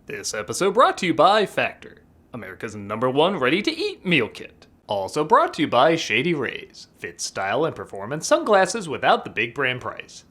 This episode brought to you by Factor, America's #1 ready-to-eat meal kit. Also brought to you by Shady Rays, fit style and performance sunglasses without the big brand price.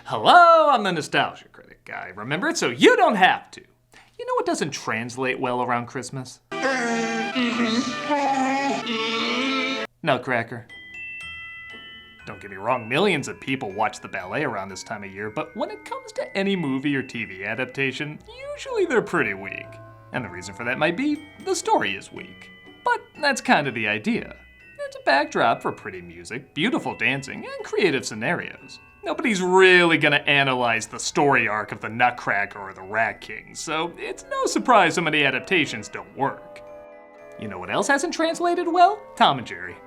Hello, I'm the Nostalgia Critic guy. Remember it so you don't have to. You know what doesn't translate well around Christmas? Nutcracker. Don't get me wrong, millions of people watch the ballet around this time of year, but when it comes to any movie or TV adaptation, usually they're pretty weak. And the reason for that might be the story is weak. But that's kind of the idea. It's a backdrop for pretty music, beautiful dancing, and creative scenarios. Nobody's really gonna analyze the story arc of the Nutcracker or the Rat King, so it's no surprise so many adaptations don't work. You know what else hasn't translated well? Tom and Jerry.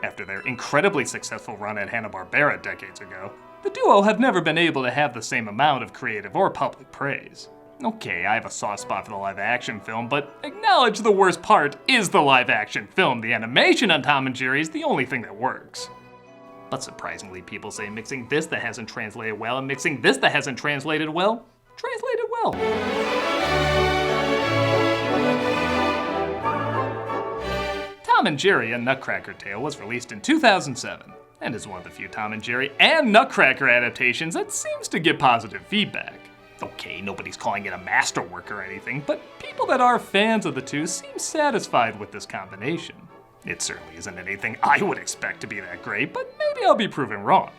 After their incredibly successful run at Hanna-Barbera decades ago, the duo have never been able to have the same amount of creative or public praise. Okay, I have a soft spot for the live-action film, but acknowledge the worst part is the live-action film. The animation on Tom and Jerry is the only thing that works. But surprisingly, people say mixing this that hasn't translated well and mixing this that hasn't translated well, translated well. Tom and Jerry, A Nutcracker Tale was released in 2007, and is one of the few Tom and Jerry and Nutcracker adaptations that seems to get positive feedback. Okay, nobody's calling it a masterwork or anything, but people that are fans of the two seem satisfied with this combination. It certainly isn't anything I would expect to be that great, but maybe I'll be proven wrong.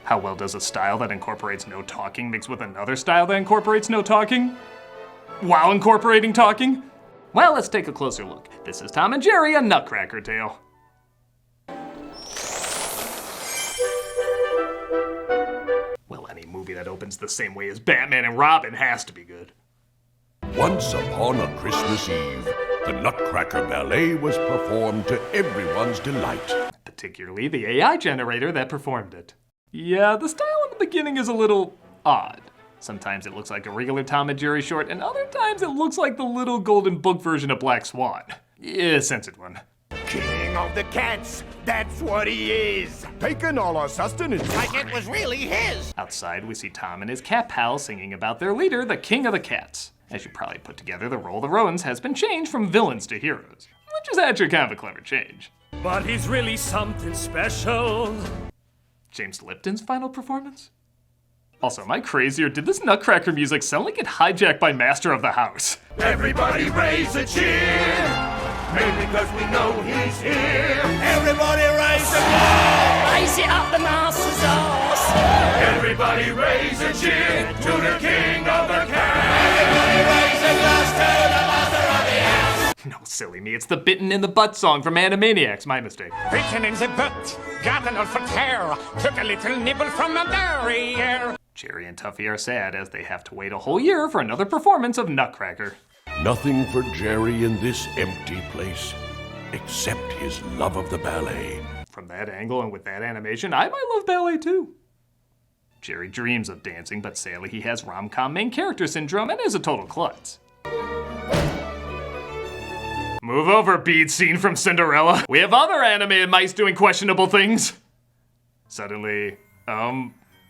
How well does a style that incorporates no talking mix with another style that incorporates no talking, while incorporating talking? Well, let's take a closer look. This is Tom and Jerry, A Nutcracker Tale. Well, any movie that opens the same way as Batman and Robin has to be good. Once upon a Christmas Eve, the Nutcracker Ballet was performed to everyone's delight. Particularly the AI generator that performed it. Yeah, the style in the beginning is a little odd. Sometimes it looks like a regular Tom and Jerry short, and other times it looks like the little golden book version of Black Swan. Yeah, censored one. King of the cats, that's what he is. Taking all our sustenance. Like it was really his. Outside, we see Tom and his cat pal singing about their leader, the King of the Cats. As you probably put together, the role of the Roans has been changed from villains to heroes, which is actually kind of a clever change. But he's really something special. James Lipton's final performance? Also, am I crazy, or did this Nutcracker music sound like it hijacked by Master of the House? Everybody raise a cheer. Maybe because we know he's here. Everybody raise the glass. Raise it up the master's arse. Everybody raise a cheer to the King of the Cats. Everybody raise a glass to the master of the house. No, silly me, it's the Bitten in the Butt song from Animaniacs, my mistake. Bitten in the butt, got an for tear, took a little nibble from the derriere. Jerry and Tuffy are sad as they have to wait a whole year for another performance of Nutcracker. Nothing for Jerry in this empty place, except his love of the ballet. From that angle and with that animation, I might love ballet too. Jerry dreams of dancing, but sadly he has rom-com main character syndrome and is a total klutz. Move over, bead scene from Cinderella. We have other animated mice doing questionable things. Suddenly,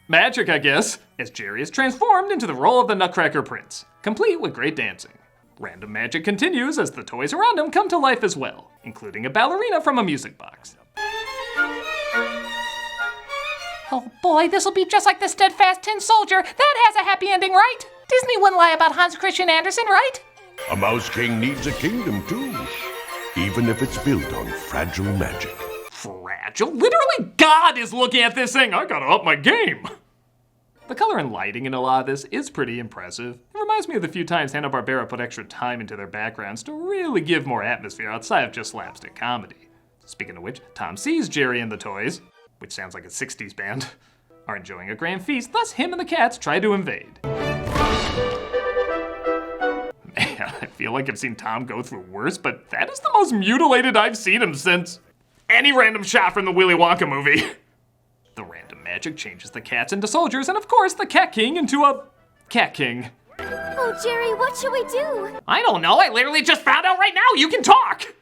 magic, I guess, as Jerry is transformed into the role of the Nutcracker Prince, complete with great dancing. Random magic continues as the toys around him come to life as well, including a ballerina from a music box. Oh boy, this'll be just like the Steadfast Tin Soldier. That has a happy ending, right? Disney wouldn't lie about Hans Christian Andersen, right? A Mouse King needs a kingdom too, even if it's built on fragile magic. Fragile? Literally God is looking at this thing. I gotta up my game. The color and lighting in a lot of this is pretty impressive. It reminds me of the few times Hanna-Barbera put extra time into their backgrounds to really give more atmosphere outside of just slapstick comedy. Speaking of which, Tom sees Jerry and the toys, which sounds like a 60s band, are enjoying a grand feast, thus him and the cats try to invade. Man, I feel like I've seen Tom go through worse, but that is the most mutilated I've seen him since any random shot from the Willy Wonka movie. The random magic changes the cats into soldiers, and of course the Cat King into a Cat King. Oh, Jerry, what should we do? I don't know, I literally just found out right now you can talk!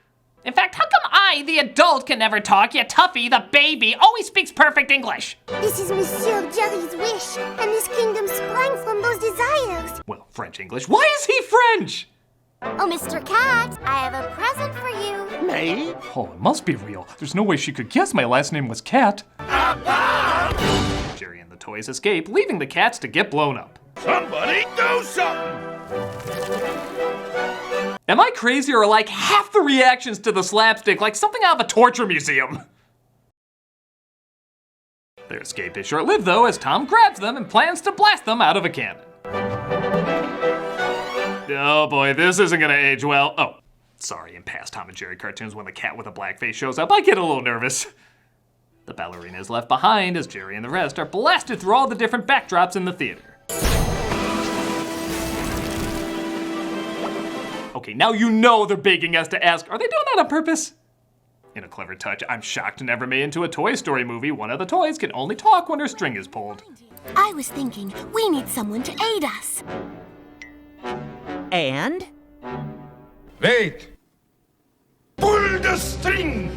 In fact, how come I, the adult, can never talk, yet Tuffy, the baby, always speaks perfect English? This is Monsieur Jerry's wish, and this kingdom sprang from those desires. Well, French English. Why is he French? Oh, Mr. Cat, I have a present for you. Me? Oh, it must be real. There's no way she could guess my last name was Cat. Jerry and the toys escape, leaving the cats to get blown up. Somebody do something! Am I crazy or like half the reactions to the slapstick like something out of a torture museum? Their escape is short-lived though, as Tom grabs them and plans to blast them out of a cannon. Oh boy, this isn't gonna age well. Oh, sorry, in past Tom and Jerry cartoons when the cat with a black face shows up, I get a little nervous. The ballerina is left behind as Jerry and the rest are blasted through all the different backdrops in the theater. Okay, now you know they're begging us to ask, are they doing that on purpose? In a clever touch, I'm shocked never made into a Toy Story movie, one of the toys can only talk when her string is pulled. I was thinking, we need someone to aid us. And? Wait! Pull the string!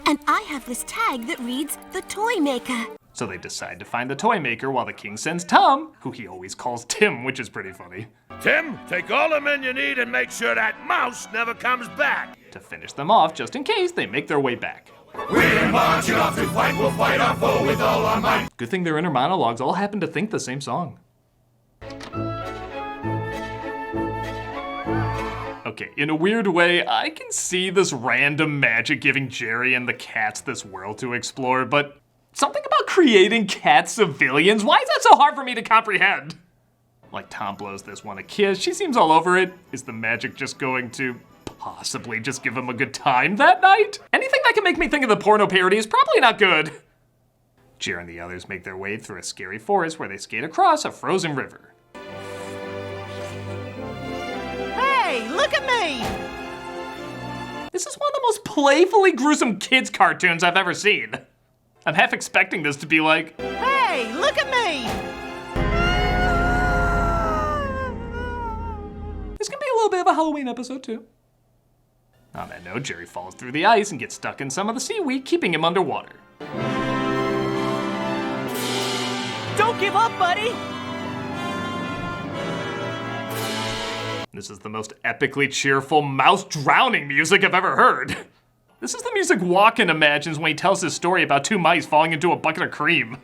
And I have this tag that reads, The Toy Maker. So they decide to find the toy maker while the king sends Tom, who he always calls Tim, which is pretty funny, Tim, take all the men you need and make sure that mouse never comes back. to finish them off just in case they make their way back. We're marching off to fight, we'll fight our foe with all our might. Good thing their inner monologues all happen to think the same song. Okay, in a weird way, I can see this random magic giving Jerry and the cats this world to explore, but something about creating cat civilians? Why is that so hard for me to comprehend? Like Tom blows this one a kiss, she seems all over it. Is the magic just going to possibly just give him a good time that night? Anything that can make me think of the porno parody is probably not good. Jerry and the others make their way through a scary forest where they skate across a frozen river. Hey, look at me! This is one of the most playfully gruesome kids cartoons I've ever seen. I'm half expecting this to be like, Hey, look at me! this can be a little bit of a Halloween episode too. On that note, Jerry falls through the ice and gets stuck in some of the seaweed, keeping him underwater. Don't give up, buddy! This is the most epically cheerful mouse drowning music I've ever heard. This is the music Walken imagines when he tells his story about two mice falling into a bucket of cream.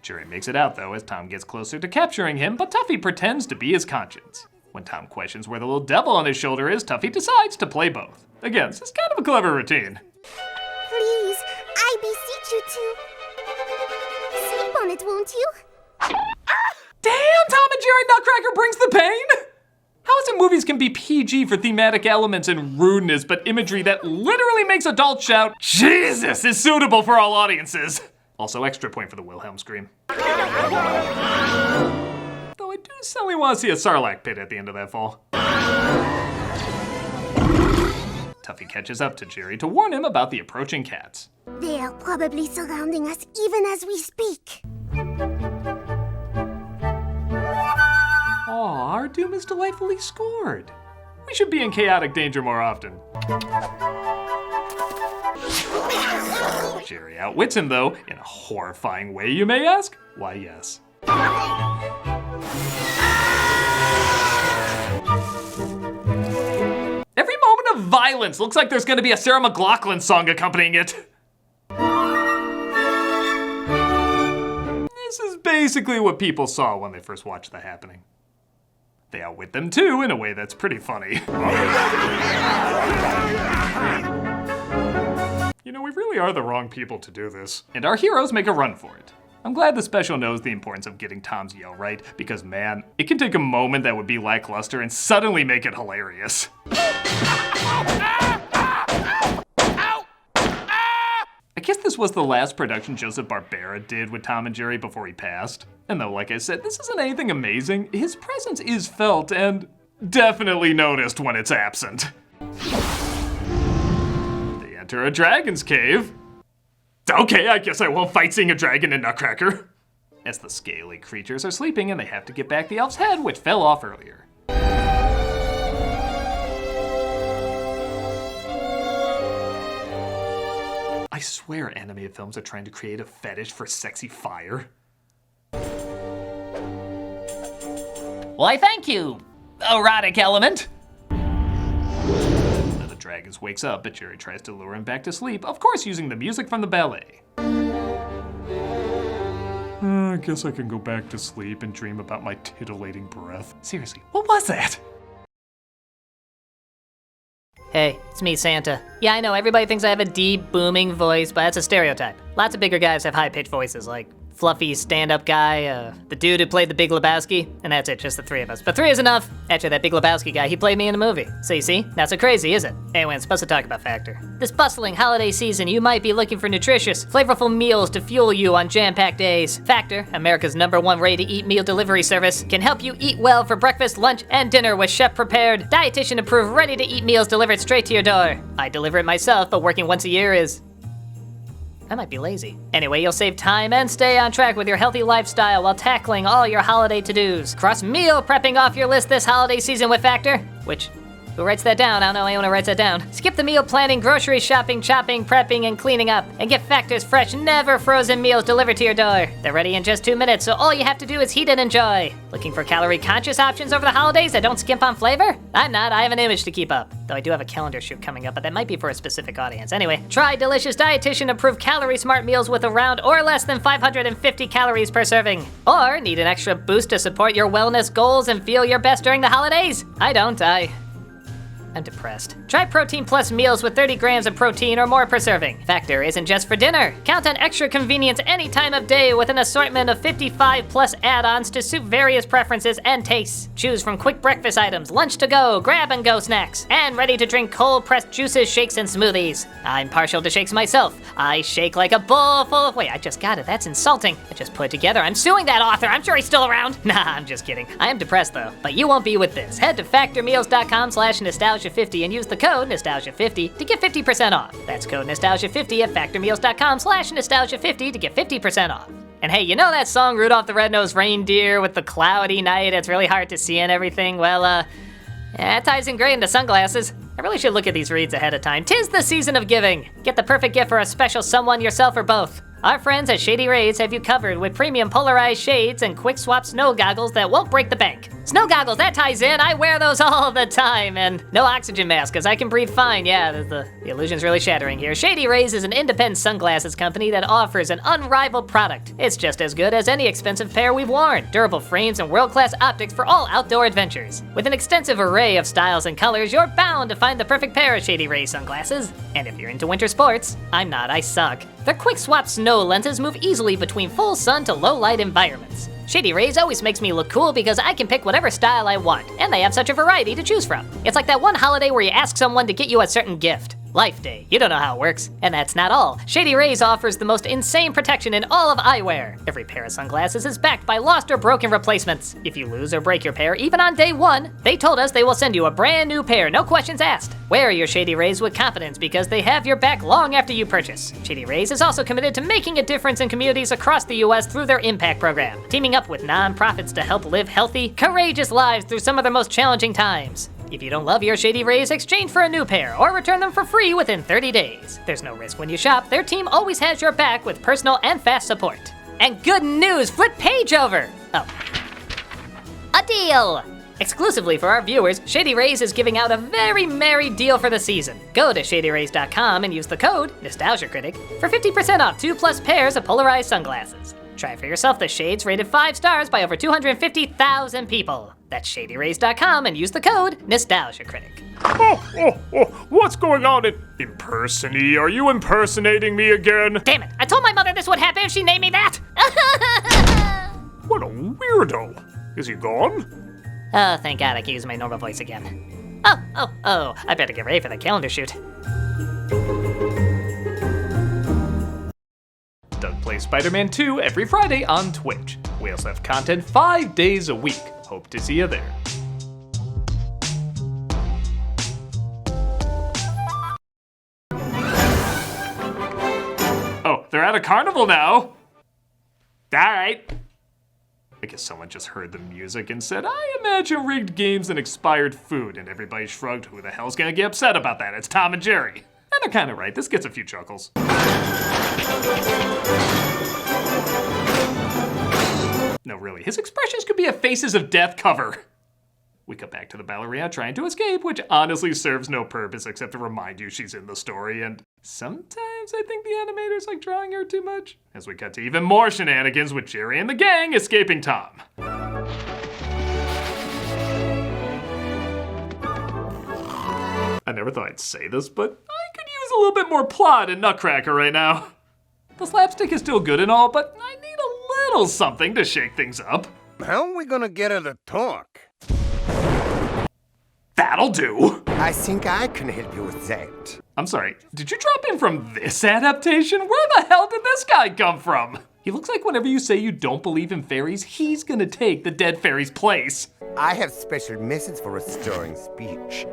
Jerry makes it out though as Tom gets closer to capturing him, but Tuffy pretends to be his conscience. When Tom questions where the little devil on his shoulder is, Tuffy decides to play both. Again, this is kind of a clever routine. Please, I beseech you to sleep on it, won't you? Damn, Tom and Jerry Nutcracker brings the pain! How is it movies can be PG for thematic elements and rudeness, but imagery that literally makes adults shout, Jesus, is suitable for all audiences? Also, extra point for the Wilhelm scream. Though I do suddenly want to see a Sarlacc pit at the end of that fall. Tuffy catches up to Jerry to warn him about the approaching cats. They are probably surrounding us even as we speak. Aw, our doom is delightfully scored. We should be in chaotic danger more often. Jerry outwits him though, in a horrifying way you may ask? Why yes. Every moment of violence looks like there's gonna be a Sarah McLachlan song accompanying it. This is basically what people saw when they first watched The Happening. They outwit them too in a way that's pretty funny. You know, we really are the wrong people to do this. And our heroes make a run for it. I'm glad the special knows the importance of getting Tom's yell right, because man, it can take a moment that would be lackluster and suddenly make it hilarious. I guess this was the last production Joseph Barbera did with Tom and Jerry before he passed. And though, like I said, this isn't anything amazing, his presence is felt and definitely noticed when it's absent. They enter a dragon's cave. Okay, I guess I won't fight seeing a dragon in Nutcracker. As the scaly creatures are sleeping and they have to get back the elf's head, which fell off earlier. I swear animated films are trying to create a fetish for sexy fire. Why, thank you, erotic element. Then the dragon wakes up, but Jerry tries to lure him back to sleep, of course using the music from the ballet. I guess I can go back to sleep and dream about my titillating breath. Seriously, what was that? Hey, it's me, Santa. Yeah, I know, everybody thinks I have a deep, booming voice, but that's a stereotype. Lots of bigger guys have high-pitched voices, like fluffy stand-up guy, the dude who played the Big Lebowski, and that's it, just the three of us. But three is enough. Actually, that Big Lebowski guy, he played me in a movie. So you see, not so crazy, is it? Anyway, I'm supposed to talk about Factor. This bustling holiday season, you might be looking for nutritious, flavorful meals to fuel you on jam-packed days. Factor, America's #1 ready-to-eat meal delivery service, can help you eat well for breakfast, lunch, and dinner with chef-prepared, dietitian-approved, ready-to-eat meals delivered straight to your door. I deliver it myself, but working once a year is... I might be lazy. Anyway, you'll save time and stay on track with your healthy lifestyle while tackling all your holiday to-dos. Cross meal prepping off your list this holiday season with Factor, which... Who writes that down? I don't know anyone who writes that down. Skip the meal planning, grocery shopping, chopping, prepping, and cleaning up. And get Factor's fresh, never frozen meals delivered to your door. They're ready in just 2 minutes, so all you have to do is heat and enjoy. Looking for calorie-conscious options over the holidays that don't skimp on flavor? I'm not, I have an image to keep up. Though I do have a calendar shoot coming up, but that might be for a specific audience. Anyway, try delicious dietitian-approved calorie-smart meals with around or less than 550 calories per serving. Or need an extra boost to support your wellness goals and feel your best during the holidays? I don't, I'm depressed. Try Protein Plus meals with 30 grams of protein or more per serving. Factor isn't just for dinner. Count on extra convenience any time of day with an assortment of 55 plus add-ons to suit various preferences and tastes. Choose from quick breakfast items, lunch to go, grab and go snacks, and ready to drink cold pressed juices, shakes, and smoothies. I'm partial to shakes myself. I shake like a bowl full of... Wait, I just got it. That's insulting. I just put it together. I'm suing that author. I'm sure he's still around. Nah, I'm just kidding. I am depressed though, but you won't be with this. Head to factormeals.com/nostalgia50 and use the code Nostalgia50 to get 50% off. That's code Nostalgia50 at factormeals.com/Nostalgia50 to get 50% off. And hey, you know that song Rudolph the Red-Nosed Reindeer with the cloudy night, it's really hard to see and everything? Well, that ties in great into sunglasses. I really should look at these reads ahead of time. 'Tis the season of giving. Get the perfect gift for a special someone, yourself, or both. Our friends at Shady Rays have you covered with premium polarized shades and quick swap snow goggles that won't break the bank. Snow goggles, that ties in. I wear those all the time. And no oxygen mask, because I can breathe fine. Yeah, the illusion's really shattering here. Shady Rays is an independent sunglasses company that offers an unrivaled product. It's just as good as any expensive pair we've worn. Durable frames and world-class optics for all outdoor adventures. With an extensive array of styles and colors, you're bound to find the perfect pair of Shady Rays sunglasses. And if you're into winter sports, I'm not, I suck. Their quick swap snow lenses move easily between full sun to low light environments. Shady Rays always makes me look cool because I can pick whatever style I want, and they have such a variety to choose from. It's like that one holiday where you ask someone to get you a certain gift. Life Day. You don't know how it works. And that's not all. Shady Rays offers the most insane protection in all of eyewear. Every pair of sunglasses is backed by lost or broken replacements. If you lose or break your pair, even on day one, they told us they will send you a brand new pair, no questions asked. Wear your Shady Rays with confidence because they have your back long after you purchase. Shady Rays is also committed to making a difference in communities across the US through their Impact program, teaming up with nonprofits to help live healthy, courageous lives through some of their most challenging times. If you don't love your Shady Rays, exchange for a new pair or return them for free within 30 days. There's no risk when you shop. Their team always has your back with personal and fast support. And good news, flip page over. Oh. A deal! Exclusively for our viewers, Shady Rays is giving out a very merry deal for the season. Go to shadyrays.com and use the code Nostalgia Critic for 50% off 2+ pairs of polarized sunglasses. Try for yourself the shades rated 5 stars by over 250,000 people. That's shadyrays.com and use the code Nostalgia Critic. What's going on in person-y? Are you impersonating me again? Damn it, I told my mother this would happen if she named me that! What a weirdo. Is he gone? Oh, thank God I can use my normal voice again. Oh, I better get ready for the calendar shoot. Doug plays Spider-Man 2 every Friday on Twitch. We also have content 5 days a week. Hope to see you there. Oh, they're at a carnival now. Alright. I guess someone just heard the music and said, I imagine rigged games and expired food, and everybody shrugged, who the hell's gonna get upset about that? It's Tom and Jerry. And they're kinda right, this gets a few chuckles. No, really, his expressions could be a Faces of Death cover. We cut back to the ballerina trying to escape, which honestly serves no purpose except to remind you she's in the story, and sometimes I think the animators like drawing her too much. As we cut to even more shenanigans with Jerry and the gang escaping Tom. I never thought I'd say this, but I could use a little bit more plot in Nutcracker right now. The slapstick is still good and all, but I need a little something to shake things up. How are we gonna get her to talk? That'll do. I think I can help you with that. I'm sorry, did you drop in from this adaptation? Where the hell did this guy come from? He looks like whenever you say you don't believe in fairies, he's gonna take the dead fairy's place. I have special methods for restoring speech.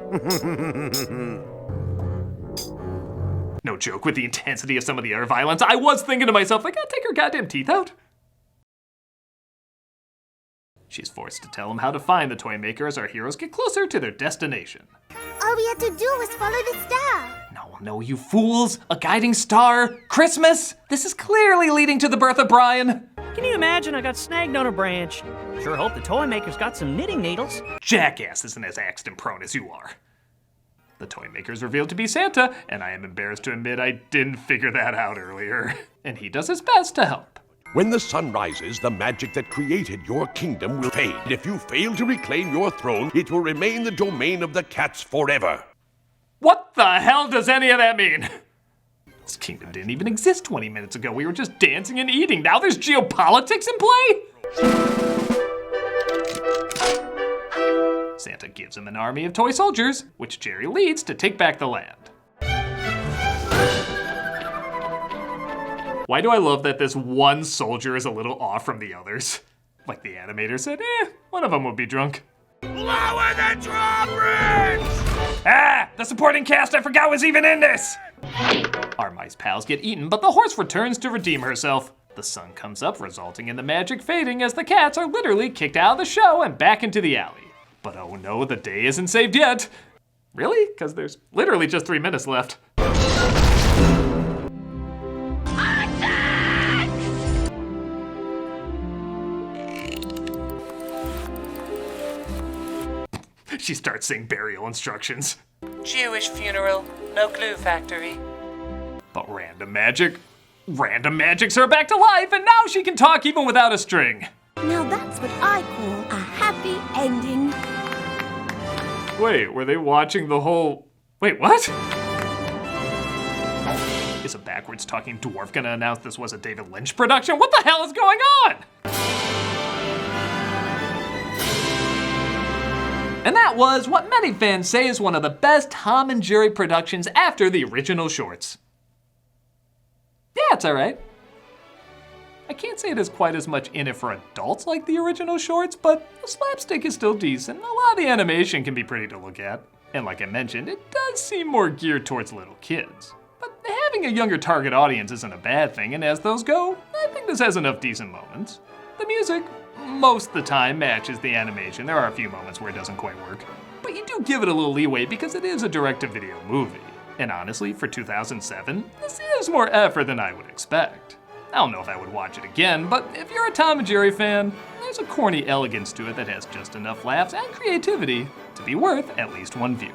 No joke, with the intensity of some of the other violence, I was thinking to myself, I gotta take her goddamn teeth out. She's forced to tell him how to find the toy maker as our heroes get closer to their destination. All we had to do was follow the star. No, you fools! A guiding star? Christmas? This is clearly leading to the birth of Brian. Can you imagine I got snagged on a branch? Sure hope the toy maker's got some knitting needles. Jackass isn't as accident prone as you are. The toy maker is revealed to be Santa, and I am embarrassed to admit I didn't figure that out earlier. And he does his best to help. When the sun rises, the magic that created your kingdom will fade. If you fail to reclaim your throne, it will remain the domain of the cats forever. What the hell does any of that mean? This kingdom didn't even exist 20 minutes ago. We were just dancing and eating. Now there's geopolitics in play? Santa gives him an army of toy soldiers, which Jerry leads to take back the land. Why do I love that this one soldier is a little off from the others? Like the animator said, one of them would be drunk. Lower the drawbridge! Ah, the supporting cast I forgot was even in this! Our mice pals get eaten, but the horse returns to redeem herself. The sun comes up, resulting in the magic fading as the cats are literally kicked out of the show and back into the alley. But oh no, the day isn't saved yet. Really? Because there's literally just 3 minutes left. She starts saying burial instructions. Jewish funeral, no glue factory. But random magics are back to life, and now she can talk even without a string. Now that's what I call a happy ending. Wait, were they watching the whole... Wait, what? Is a backwards talking dwarf gonna announce this was a David Lynch production? What the hell is going on? And that was what many fans say is one of the best Tom and Jerry productions after the original shorts. Yeah, it's alright. I can't say it has quite as much in it for adults like the original shorts, but the slapstick is still decent. A lot of the animation can be pretty to look at. And like I mentioned, it does seem more geared towards little kids. But having a younger target audience isn't a bad thing, and as those go, I think this has enough decent moments. The music, most of the time, matches the animation. There are a few moments where it doesn't quite work. But you do give it a little leeway because it is a direct-to-video movie. And honestly, for 2007, this is more effort than I would expect. I don't know if I would watch it again, but if you're a Tom and Jerry fan, there's a corny elegance to it that has just enough laughs and creativity to be worth at least one view.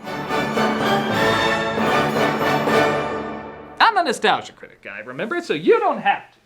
I'm a Nostalgia Critic guy, remember? So you don't have to.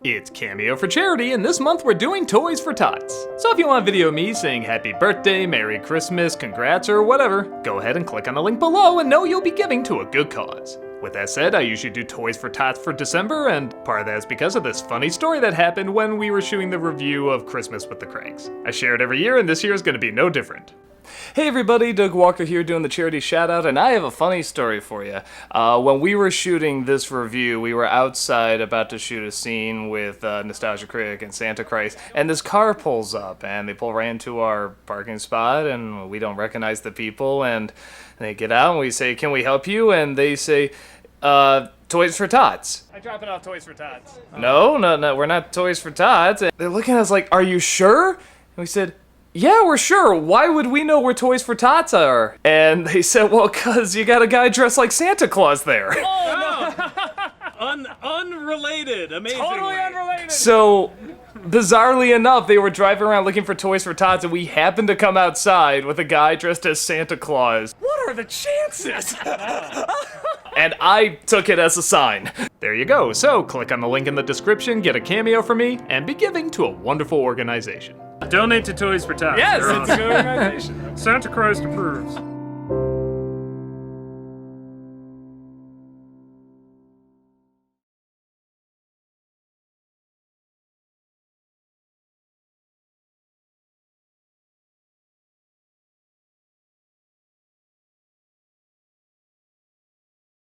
It's Cameo for Charity, and this month we're doing Toys for Tots. So if you want a video of me saying happy birthday, Merry Christmas, congrats, or whatever, go ahead and click on the link below and know you'll be giving to a good cause. With that said, I usually do Toys for Tots for December, and part of that is because of this funny story that happened when we were shooting the review of Christmas with the Cranks. I share it every year, and this year is going to be no different. Hey everybody, Doug Walker here doing the charity shoutout, and I have a funny story for you. When we were shooting this review, we were outside about to shoot a scene with Nostalgia Critic and Santa Christ, and this car pulls up, and they pull right into our parking spot, and we don't recognize the people, and they get out, and we say, "Can we help you?" And they say, Toys for Tots. I'm dropping off Toys for Tots. No, we're not Toys for Tots. And they're looking at us like, "Are you sure?" And we said, "Yeah, we're sure. Why would we know where Toys for Tots are?" And they said, "Well, 'cause you got a guy dressed like Santa Claus there." Oh, no! Unrelated. Amazing. Totally unrelated. So, bizarrely enough, they were driving around looking for Toys for Tots, and we happened to come outside with a guy dressed as Santa Claus. What are the chances? And I took it as a sign. There you go. So, click on the link in the description, get a cameo from me, and be giving to a wonderful organization. Donate to Toys for Tots. Yes, They're it's a awesome. good organization. Santa Christ approves.